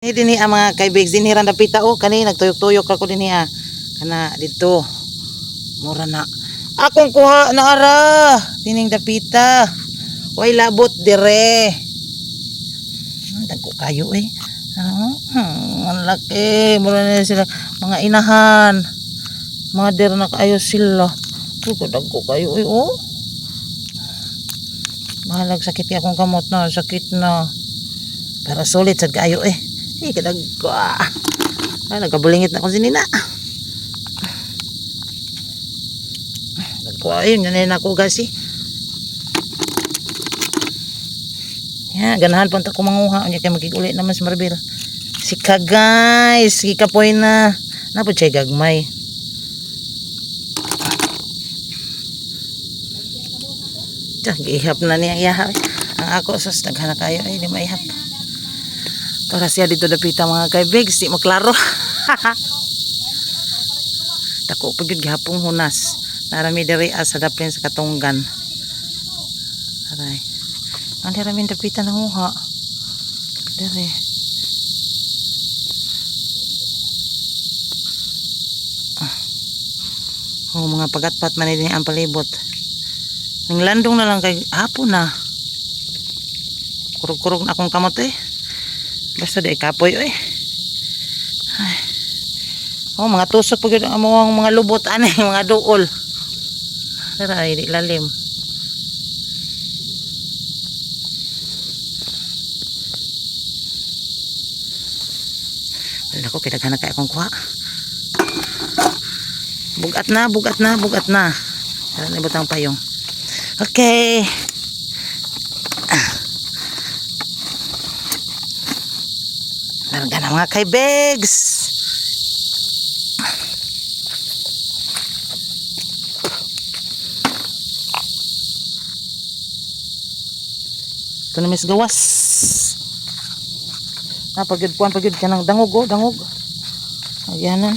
Ini dinhi ang mga kaibigs dinhi ra dapita o kani nagtuyok-tuyok ako dinhi kana dito. Mura na. Akong kuha na ara dining dapita. Way labot dire. Dagko kayo ang laki. Mura na sila mga inahan. Mga dir na kayo sila. Dagko kayo oh. Mahalag sakit akong kamot na, sakit na. Pero sulit sad kayo kadagko nagabulingit na ko sinina. Dagko ayun yan ako gasi. Ganahan pa ko manguha unya kay magiguli naman si Maribel. Sika guys, gikapoy na. Napod siya gagmay. Gihap na niya ihap. Ang ako sus naghana kayo di maihap. Para siya dito dapita mga kaibigs, di maklaro. Dako pa gyud gihapong hunas. Narami diri sa daplin sa katunggan. Aray. Ang narami dapita nanguha. Diri. Mga pagatpat man din ang palibot. Ning landong na lang kay hapon na. Kurog-kurog na akong kamot Basta di kapoy Ay. Mga tusok pag ang mga lubot mga duol. Aray di lalim. Wala ko pinaghanap kay akong kuha. Bugat na. Aran ibot ang payong. Okay. Larga na mga kaibigs. Ito na mis gawas. Pagid ka ng dangog dangog. Ayan.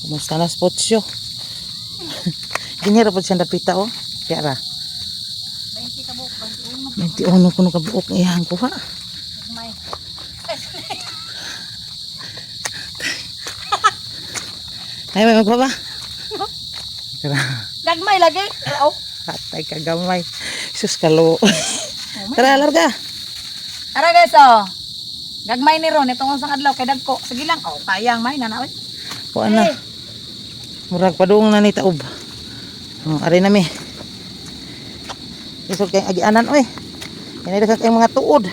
Kumusta na spotsyo? Ginhira po siya dapita Kaya ra. 21 kuno ka buok iyang kuha. Ay may magkuha ba? Gagmay lagi. Hatay ka gamay. Sus kalo. Tara larga. Tara guys Gagmay ni Ron itong usang adlaw kay dagko. Sige lang kayang may nanaoy. Kuha na. Murag padung na ni taob. Ari na mi. Isod kay agianan Kaya nila kayong mga tuod.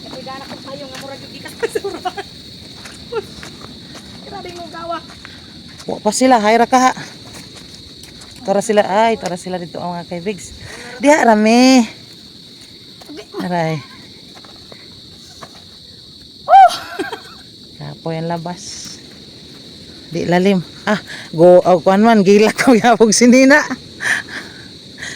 Kaya gana kong tayo nga murag yung ikas pasura. Grabe mong gawa. Wa pa sila, hayra ka Tara sila dito ang mga kaibigs. Diha rami. Aray. Kapoy ang labas. Di lalim. Go kuan man gila ko yapog sinina.